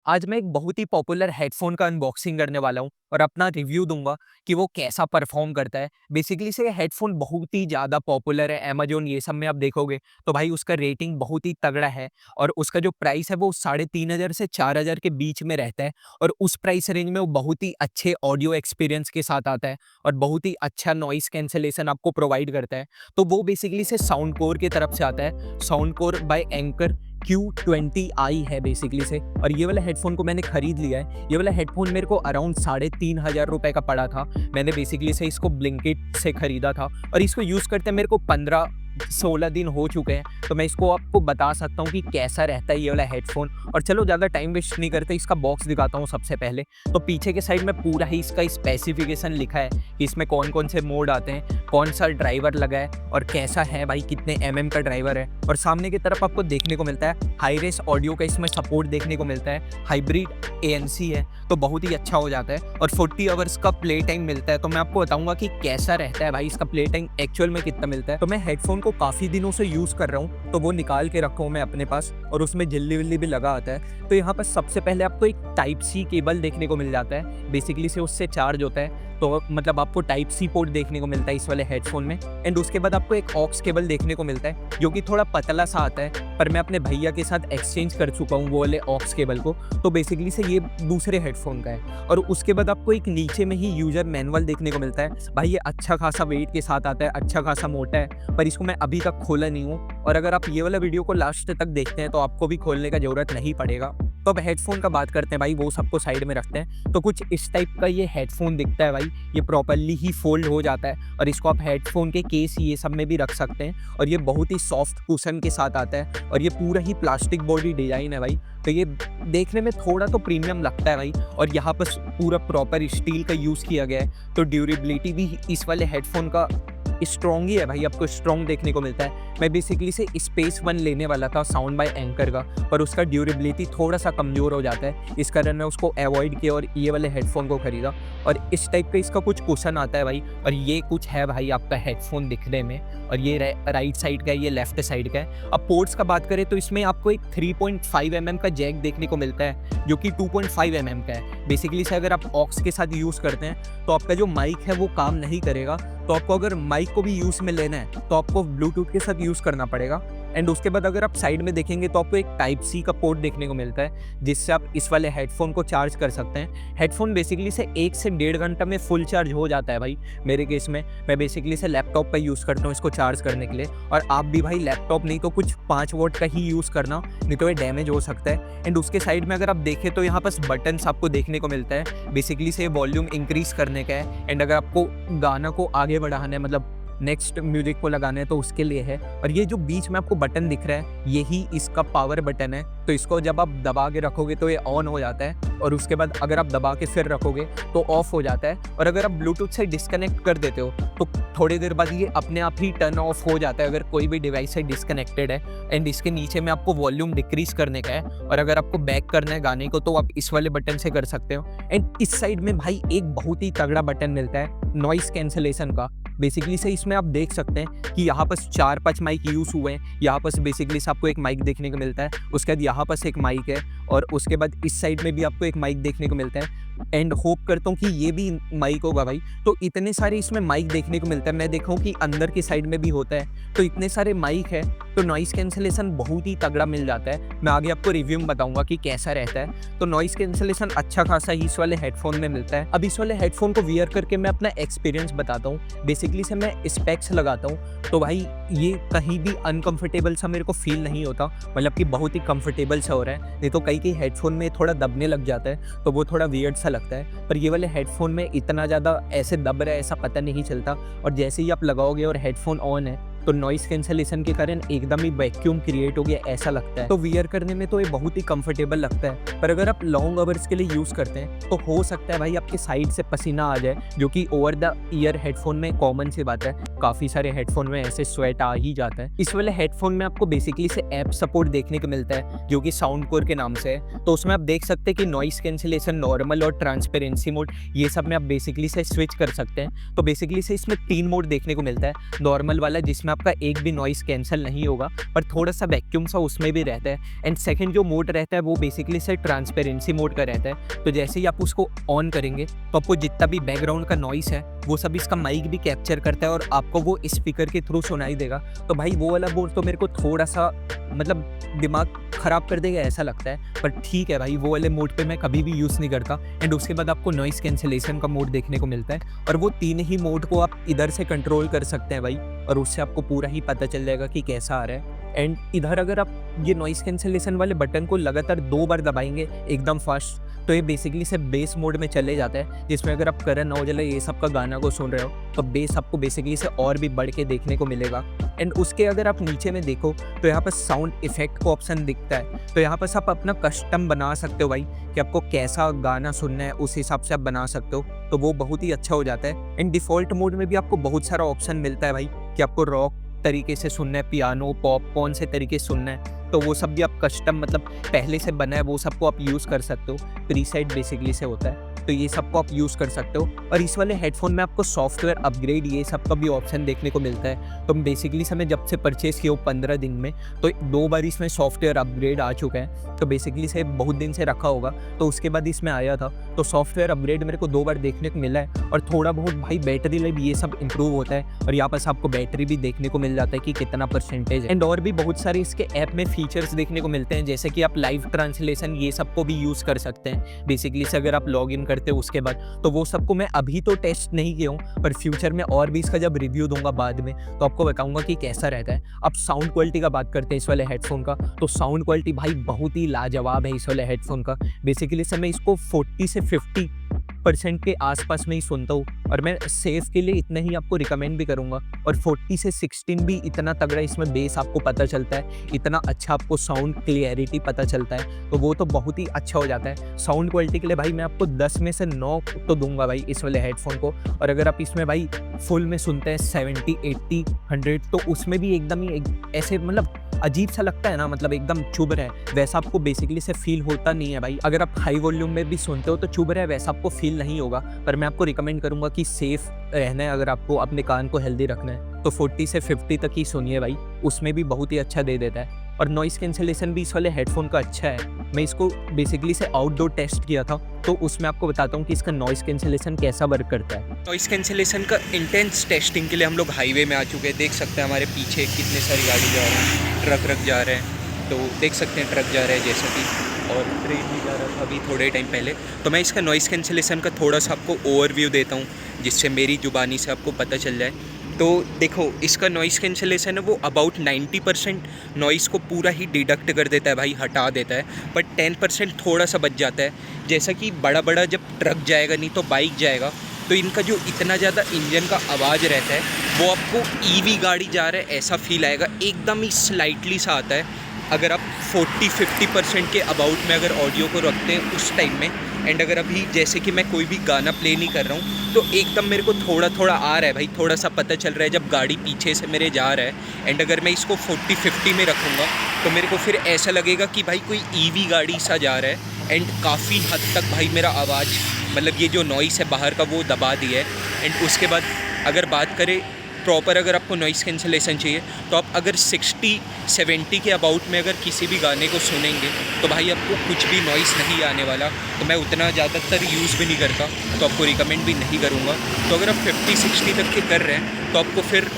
आज मैं एक बहुत ही पॉपुलर हेडफ़ोन का अनबॉक्सिंग करने वाला हूँ और अपना रिव्यू दूँगा कि वो कैसा परफ़ॉर्म करता है। बेसिकली से ये हेडफ़ोन बहुत ही ज़्यादा पॉपुलर है, अमेज़न ये सब में आप देखोगे तो भाई उसका रेटिंग बहुत ही तगड़ा है और उसका जो प्राइस है वो 3500 से 4000 के बीच में रहता है और उस प्राइस रेंज में वो बहुत ही अच्छे ऑडियो एक्सपीरियंस के साथ आता है और बहुत ही अच्छा नॉइज़ कैंसलेशन आपको प्रोवाइड करता है। तो वो बेसिकली से साउंडकोर की तरफ से आता है, साउंडकोर बाय एंकर Q20i है बेसिकली से। और ये वाला हेडफ़ोन को मैंने खरीद लिया है। ये वाला हेडफ़ोन मेरे को अराउंड 3500 का पड़ा था। मैंने बेसिकली से इसको ब्लिंकिट से खरीदा था और इसको यूज़ करते मेरे को 15-16 दिन हो चुके हैं। तो मैं इसको आपको बता सकता हूँ कि कैसा रहता है ये वाला हेडफ़ोन। और चलो ज़्यादा टाइम वेस्ट नहीं करते, इसका बॉक्स दिखाता हूँ सबसे पहले। तो पीछे के साइड में पूरा ही इसका स्पेसिफ़िकेशन लिखा है कि इसमें कौन-कौन से मोड आते हैं, कौन-सा ड्राइवर लगा है और कैसा है भाई, कितने एमएम का ड्राइवर है। और सामने की तरफ आपको देखने को मिलता है हाई रेस ऑडियो का इसमें सपोर्ट देखने को मिलता है, हाइब्रिड एएनसी है तो बहुत ही अच्छा हो जाता है और 40 आवर्स का प्ले टाइम मिलता है। तो मैं आपको बताऊँगा कि कैसा रहता है भाई, इसका प्ले टाइम एक्चुअल में कितना मिलता है। तो मैं हेडफ़ोन को काफ़ी दिनों से यूज़ कर रहा हूँ, तो वो निकाल के रखा हूँ मैं अपने पास और उसमें झिल्ली-विल्ली भी लगा आता है। तो यहाँ पर सबसे पहले आपको एक टाइप सी केबल देखने को मिल जाता है, बेसिकली से उससे चार्ज होता है। तो मतलब आपको टाइप सी पोर्ट देखने को मिलता है इस वाले हेडफ़ोन में एंड उसके बाद आपको एक ऑक्स केबल देखने को मिलता है, जो कि थोड़ा पतला सा आता है, पर मैं अपने भैया के साथ एक्सचेंज कर चुका हूँ वो वाले ऑक्स केबल को। तो बेसिकली से ये दूसरे हेडफ़ोन का है और उसके बाद आपको एक नीचे में ही यूज़र मैनुअल देखने को मिलता है। भाई ये अच्छा खासा वेट के साथ आता है, अच्छा खासा मोटा है, पर इसको मैं अभी तक खोला नहीं हूँ और अगर आप ये वाला वीडियो को लास्ट तक देखते हैं तो आपको भी खोलने का ज़रूरत नहीं पड़ेगा। तो अब हेडफ़ोन का बात करते हैं भाई, वो सबको साइड में रखते हैं। तो कुछ इस टाइप का ये हेडफ़ोन दिखता है भाई, ये प्रॉपर्ली ही फ़ोल्ड हो जाता है और इसको आप हेडफ़ोन के केस ये सब में भी रख सकते हैं और ये बहुत ही सॉफ्ट कुशन के साथ आता है और ये पूरा ही प्लास्टिक बॉडी डिज़ाइन है भाई। तो ये देखने में थोड़ा तो प्रीमियम लगता है भाई और यहाँ पर पूरा प्रॉपर स्टील का यूज़ किया गया है। तो ड्यूरेबिलिटी भी इस वाले हेडफ़ोन का स्ट्रॉन्ग ही है भाई, आपको स्ट्रॉन्ग देखने को मिलता है। मैं बेसिकली से स्पेस वन लेने वाला था साउंड बाय एंकर का, पर उसका ड्यूरेबिलिटी थोड़ा सा कमज़ोर हो जाता है, इस कारण मैं उसको अवॉइड किया और ये वाले हेडफ़ोन को खरीदा। और इस टाइप का इसका कुछ कुशन आता है भाई और ये कुछ है भाई आपका हेडफ़ोन दिखने में और ये राइट साइड का है, ये लेफ्ट साइड का है। अब पोर्ट्स का बात करें तो इसमें आपको एक 3.5 mm का जैक देखने को मिलता है, जो कि 2.5 mm का है। बेसिकली से अगर आप ऑक्स के साथ यूज़ करते हैं तो आपका जो माइक है वो काम नहीं करेगा, तो आपको अगर माइक को भी यूज़ में लेना है तो आपको ब्लूटूथ के साथ यूज़ करना पड़ेगा। एंड उसके बाद अगर आप साइड में देखेंगे तो आपको एक टाइप सी का पोर्ट देखने को मिलता है, जिससे आप इस वाले हेडफ़ोन को चार्ज कर सकते हैं। हेडफ़ोन बेसिकली से 1 से 1.5 घंटा में फुल चार्ज हो जाता है भाई मेरे केस में। मैं बेसिकली से लैपटॉप का यूज़ करता हूँ इसको चार्ज करने के लिए और आप भी भाई लैपटॉप नहीं तो कुछ 5 वोल्ट का ही यूज़ करना, नहीं तो ये डैमेज हो सकता है। एंड उसके साइड में अगर आप देखें तो यहाँ पास बटन्स आपको देखने को मिलता है, बेसिकली से वॉल्यूम इंक्रीज़ करने का है एंड अगर आपको गाना को आगे बढ़ाना है, मतलब नेक्स्ट म्यूजिक को लगाना है तो उसके लिए है। और ये जो बीच में आपको बटन दिख रहा है यही इसका पावर बटन है, तो इसको जब आप दबा के रखोगे तो ये ऑन हो जाता है और उसके बाद अगर आप दबा के फिर रखोगे तो ऑफ हो जाता है। और अगर आप ब्लूटूथ से डिस्कनेक्ट कर देते हो तो थोड़ी देर बाद ये अपने आप ही टर्न ऑफ हो जाता है अगर कोई भी डिवाइस से डिस्कनेक्टेड है। एंड इसके नीचे में आपको वॉल्यूम डिक्रीज करने का है और अगर आपको बैक करना है गाने को तो आप इस वाले बटन से कर सकते हो। एंड इस साइड में भाई एक बहुत ही तगड़ा बटन मिलता है नॉइस कैंसलेशन का। बेसिकली से इसमें आप देख सकते हैं कि यहाँ पर 4-5 माइक यूज़ हुए हैं। यहाँ पर बेसिकली से आपको एक माइक देखने को मिलता है, उसके बाद यहाँ पर एक माइक है और उसके बाद इस साइड में भी आपको एक माइक देखने को मिलता है। एंड होप करता हूँ कि ये भी माइक होगा भाई। तो इतने सारे इसमें माइक देखने को मिलता है। मैं देखा हूँ कि अंदर की साइड में भी होता है, तो इतने सारे माइक है तो नॉइस कैंसलेशन बहुत ही तगड़ा मिल जाता है। मैं आगे आपको रिव्यू में बताऊंगा कि कैसा रहता है। तो नॉइस कैंसलेशन अच्छा खासा ही इस वाले हेडफोन में मिलता है। अब इस वाले हेडफोन को वियर करके मैं अपना एक्सपीरियंस बताता हूँ। बेसिकली से मैं स्पेक्स लगाता हूँ तो भाई ये कहीं भी अनकंफर्टेबल सा मेरे को फील नहीं होता, मतलब कि बहुत ही कंफर्टेबल सा हो रहा है। नहीं तो कई हेडफोन में थोड़ा दबने लग जाता है तो वो थोड़ा वियर्ड सा लगता है, पर ये वाले हेडफोन में इतना ज़्यादा ऐसे दब रहा है ऐसा पता नहीं चलता। और जैसे ही आप लगाओगे और हेडफोन ऑन है तो नॉइस कैंसलेशन के कारण एकदम ही वैक्यूम क्रिएट हो गया ऐसा लगता है। तो वियर करने में तो ये बहुत ही कंफर्टेबल लगता है, पर अगर आप लॉन्ग आवर्स के लिए यूज़ करते हैं तो हो सकता है भाई आपके साइड से पसीना आ जाए, जो कि ओवर द ईयर हेडफोन में कॉमन सी बात है। काफ़ी सारे हेडफोन में ऐसे स्वेट आ ही जाता है। इस वाले हेडफोन में आपको बेसिकली से ऐप सपोर्ट देखने को मिलता है, जो कि साउंडकोर के नाम से है। तो उसमें आप देख सकते हैं कि नॉइस कैंसलेशन, नॉर्मल और ट्रांसपेरेंसी मोड, ये सब में आप बेसिकली से स्विच कर सकते हैं। तो बेसिकली से इसमें 3 मोड देखने को मिलता है। नॉर्मल वाला जिसमें आपका एक भी नॉइस कैंसिल नहीं होगा, पर थोड़ा सा वैक्यूम सा उसमें भी रहता है। एंड सेकंड जो मोड रहता है वो बेसिकली से ट्रांसपेरेंसी मोड का रहता है। तो जैसे ही आप उसको ऑन करेंगे तो आपको जितना भी बैकग्राउंड का नॉइस है वो सब इसका माइक भी कैप्चर करता है और आपको वो स्पीकर के थ्रू सुनाई देगा। तो भाई वो वाला मोड तो मेरे को थोड़ा सा मतलब दिमाग खराब कर देगा ऐसा लगता है, पर ठीक है भाई, वो वाले मोड पे मैं कभी भी यूज़ नहीं करता। एंड उसके बाद आपको नॉइस कैंसिलेशन का मोड देखने को मिलता है, और वो तीन ही मोड को आप इधर से कंट्रोल कर सकते हैं भाई, और उससे आपको पूरा ही पता चल जाएगा कि कैसा आ रहा है। एंड इधर अगर आप ये नॉइस कैंसिलेशन वाले बटन को लगातार 2 बार दबाएंगे एकदम फास्ट, तो ये बेसिकली से बेस मोड में चले जाता है, जिसमें अगर आप करण औजला ये सब का गाना को सुन रहे हो तो बेस आपको बेसिकली से और भी बढ़ के देखने को मिलेगा। एंड उसके अगर आप नीचे में देखो तो यहाँ पर साउंड इफेक्ट का ऑप्शन दिखता है, तो यहाँ पर आप अपना कस्टम बना सकते हो भाई, कि आपको कैसा गाना सुनना है उस हिसाब से आप बना सकते हो, तो वो बहुत ही अच्छा हो जाता है। एंड डिफ़ॉल्ट मोड में भी आपको बहुत सारा ऑप्शन मिलता है भाई, कि आपको रॉक तरीके से सुनना है, पियानो, पॉप, कौन से तरीके से सुनना है, तो वो सब भी आप कस्टम मतलब पहले से बना है वो सबको आप यूज़ कर सकते हो। प्रीसेट बेसिकली से होता है, तो ये सबको आप यूज़ कर सकते हो। और इस वाले हेडफोन में आपको सॉफ्टवेयर अपग्रेड ये सब का भी ऑप्शन देखने को मिलता है। तो बेसिकली से मैं जब से परचेज़ किया हूँ 15 दिन में, तो 2 बार इसमें सॉफ्टवेयर अपग्रेड आ चुका है। तो बेसिकली से बहुत दिन से रखा होगा, तो उसके बाद इसमें आया था, तो सॉफ्टवेयर अपग्रेड मेरे को 2 बार देखने को मिला है। और थोड़ा बहुत भाई बैटरी लाइफ ये सब इंप्रूव होता है, और यहाँ पर आपको बैटरी भी देखने को मिल जाता है कि कितना परसेंटेज है। एंड और भी बहुत सारे इसके ऐप में फीचर्स देखने को मिलते हैं, जैसे कि आप लाइव ट्रांसलेशन ये सबको भी यूज़ कर सकते हैं बेसिकली से अगर आप लॉग इन करते हो उसके बाद। तो वो सबको मैं अभी तो टेस्ट नहीं किया हूँ, पर फ्यूचर में और भी इसका जब रिव्यू दूंगा बाद में तो आपको बताऊंगा कि कैसा रहता है। अब साउंड क्वालिटी का बात करते हैं इस वाले हेडफोन का, तो साउंड क्वालिटी भाई बहुत ही लाजवाब है इस वाले हेडफोन का। बेसिकली से मैं इसको 40 से 50% के आसपास में ही सुनता हूँ, और मैं सेफ के लिए इतना ही आपको रिकमेंड भी करूँगा। और 40 से 16 भी इतना तगड़ा इसमें बेस आपको पता चलता है, इतना अच्छा आपको साउंड क्लियरिटी पता चलता है, तो वो तो बहुत ही अच्छा हो जाता है। साउंड क्वालिटी के लिए भाई मैं आपको 10 में से 9 तो दूंगा भाई इस वाले हेडफोन को। और अगर आप इसमें भाई फुल में सुनते हैं 70, 80, 100, तो उसमें भी एकदम ही ऐसे मतलब अजीब सा लगता है ना, मतलब एकदम चुभ रहा है, वैसा आपको बेसिकली से फील होता नहीं है भाई। अगर आप हाई वॉल्यूम में भी सुनते हो तो चुभ रहा है वैसा आपको फील नहीं होगा। पर मैं आपको रिकमेंड करूंगा कि सेफ रहना है, अगर आपको अपने कान को हेल्दी रखना है तो 40 से 50 तक ही सुनिए भाई, उसमें भी बहुत ही अच्छा दे देता है। और नॉइस कैंसिलेशन भी इस वाले हेडफोन का अच्छा है। मैं इसको बेसिकली से आउटडोर टेस्ट किया था, तो उसमें आपको बताता हूँ कि इसका नॉइस कैंसिलेशन कैसा वर्क करता है। नॉइस कैंसिलेशन का इंटेंस टेस्टिंग के लिए हम लोग हाईवे में आ चुके हैं। देख सकते हैं हमारे पीछे कितने सारी गाड़ी जा रहे हैं, ट्रक जा रहे हैं, तो देख सकते हैं ट्रक जा रहे हैं जैसा कि, और ट्रेन भी जा रहा था अभी थोड़े टाइम पहले। तो मैं इसका नॉइस कैंसिलेशन का थोड़ा सा आपको ओवरव्यू देता हूँ, जिससे मेरी ज़ुबानी से आपको पता चल जाए। तो देखो, इसका नॉइस कैंसिलेशन है वो अबाउट 90% नॉइस को पूरा ही डिडक्ट कर देता है भाई, हटा देता है, बट 10% थोड़ा सा बच जाता है। जैसा कि बड़ा जब ट्रक जाएगा, नहीं तो बाइक जाएगा, तो इनका जो इतना ज़्यादा इंजन का आवाज़ रहता है वो आपको ईवी गाड़ी जा रहा है ऐसा फील आएगा, एकदम ही स्लाइटली सा आता है। अगर आप 40-50% के अबाउट में अगर ऑडियो को रखते हैं उस टाइम में, एंड अगर अभी जैसे कि मैं कोई भी गाना प्ले नहीं कर रहा हूँ तो एकदम मेरे को थोड़ा आ रहा है भाई, थोड़ा सा पता चल रहा है जब गाड़ी पीछे से मेरे जा रहा है। एंड अगर मैं इसको 40-50 में रखूँगा तो मेरे को फिर ऐसा लगेगा कि भाई कोई ईवी गाड़ी सा जा रहा है। एंड काफ़ी हद तक भाई मेरा आवाज़ मतलब ये जो नॉइस है बाहर का वो दबा दिया है। एंड उसके बाद अगर बात करें प्रॉपर, अगर आपको नॉइस कैंसिलेशन चाहिए तो आप अगर 60-70 के अबाउट में अगर किसी भी गाने को सुनेंगे तो भाई आपको कुछ भी नॉइस नहीं आने वाला। तो मैं उतना ज़्यादातर यूज़ भी नहीं करता, तो आपको रिकमेंड भी नहीं करूँगा। तो अगर आप 50-60 तक के कर रहे हैं तो आपको फिर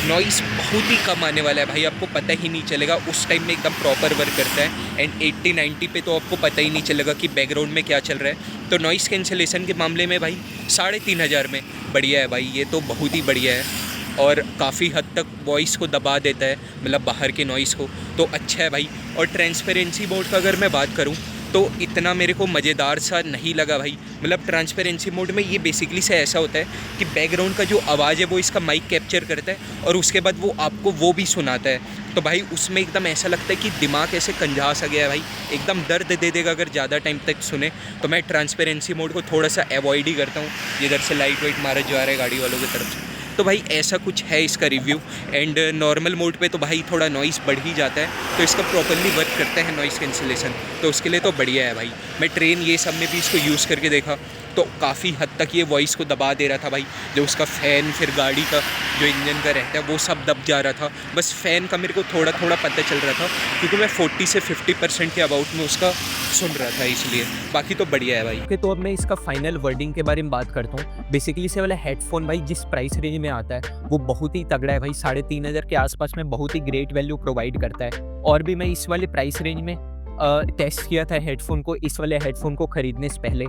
नॉइस बहुत ही कम आने वाला है भाई, आपको पता ही नहीं चलेगा, उस टाइम में एकदम प्रॉपर वर्क करता है। एंड 80-90 पे तो आपको पता ही नहीं चलेगा कि बैकग्राउंड में क्या चल रहा है। तो नॉइस कैंसिलेशन के मामले में भाई 3500 में बढ़िया है भाई, ये तो बहुत ही बढ़िया है। और काफ़ी हद तक वॉइस को दबा देता है, मतलब बाहर के नॉइस को, तो अच्छा है भाई। और ट्रांसपेरेंसी मोड का अगर मैं बात करूं तो इतना मेरे को मज़ेदार सा नहीं लगा भाई। मतलब ट्रांसपेरेंसी मोड में ये बेसिकली से ऐसा होता है कि बैकग्राउंड का जो आवाज़ है वो इसका माइक कैप्चर करता है और उसके बाद वो आपको वो भी सुनाता है। तो भाई उसमें एकदम ऐसा लगता है कि दिमाग ऐसे कंझा सा गया है भाई, एकदम दर्द दे देगा अगर ज़्यादा टाइम तक सुने। तो मैं ट्रांसपेरेंसी मोड को थोड़ा सा अवॉइड ही करता हूँ, इधर से लाइट वाइट मारा जा रहा है गाड़ी वालों की तरफ से। तो भाई ऐसा कुछ है इसका रिव्यू। एंड नॉर्मल मोड पे तो भाई थोड़ा नॉइस बढ़ ही जाता है, तो इसका प्रॉपरली वर्क करता है नॉइस कैंसिलेशन, तो उसके लिए तो बढ़िया है भाई। मैं ट्रेन ये सब में भी इसको यूज़ करके देखा, तो काफ़ी हद तक ये वॉइस को दबा दे रहा था भाई। जो उसका फ़ैन फिर गाड़ी का जो इंजन का रहता है वो सब दब जा रहा था। बस फ़ैन का मेरे को थोड़ा थोड़ा पता चल रहा था क्योंकि मैं 40 से 50% के अबाउट में उसका सुन रहा था, इसलिए बाकी तो बढ़िया है भाई। ओके, तो अब मैं इसका फाइनल वर्डिंग के बारे में बात करता हूँ। बेसिकली से वाला हेडफोन भाई जिस प्राइस रेंज में आता है वो बहुत ही तगड़ा है भाई। 3,500 के आसपास में बहुत ही ग्रेट वैल्यू प्रोवाइड करता है। और भी मैं इस वाले प्राइस रेंज में टेस्ट किया था हेडफोन को, इस वाले हेडफोन को खरीदने से पहले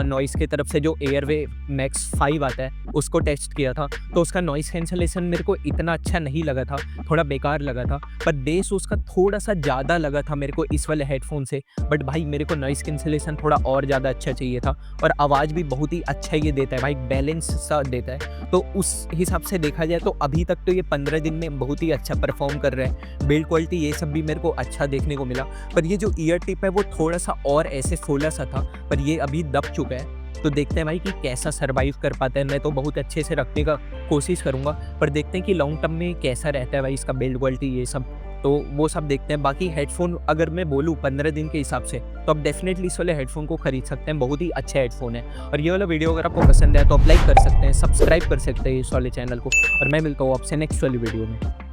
नॉइस की तरफ से जो एयरवे मैक्स 5 आता है उसको टेस्ट किया था। तो उसका नॉइस कैंसलेशन मेरे को इतना अच्छा नहीं लगा था, थोड़ा बेकार लगा था। पर बेस उसका थोड़ा सा ज़्यादा लगा था मेरे को इस वाले हेडफोन से। बट भाई मेरे को नॉइस कैंसलेशन थोड़ा और ज़्यादा अच्छा चाहिए था। और आवाज़ भी बहुत ही अच्छा ये देता है भाई, बैलेंस सा देता है। तो उस हिसाब से देखा जाए तो अभी तक तो ये 15 दिन में बहुत ही अच्छा परफॉर्म कर रहा है। बिल्ड क्वालिटी ये सब भी मेरे को अच्छा देखने को मिला। पर ये जो ईयर टिप है वो थोड़ा सा और ऐसे फूला सा था, पर ये अभी दब चुका है। तो देखते हैं भाई कि कैसा सर्वाइव कर पाता है। मैं तो बहुत अच्छे से रखने का कोशिश करूंगा, पर देखते हैं कि लॉन्ग टर्म में कैसा रहता है भाई इसका बिल्ड क्वालिटी ये सब। तो वो सब देखते हैं। बाकी हेडफोन अगर मैं बोलूँ 15 दिन के हिसाब से तो आप डेफिनेटली इस वाले हेडफोन को खरीद सकते हैं, बहुत ही अच्छा हेडफोन है। और ये वाला वीडियो अगर आपको पसंद है तो आप लाइक कर सकते हैं, सब्सक्राइब कर सकते हैं इस वाले चैनल को। और मैं मिलता हूँ आपसे नेक्स्ट वाली वीडियो में।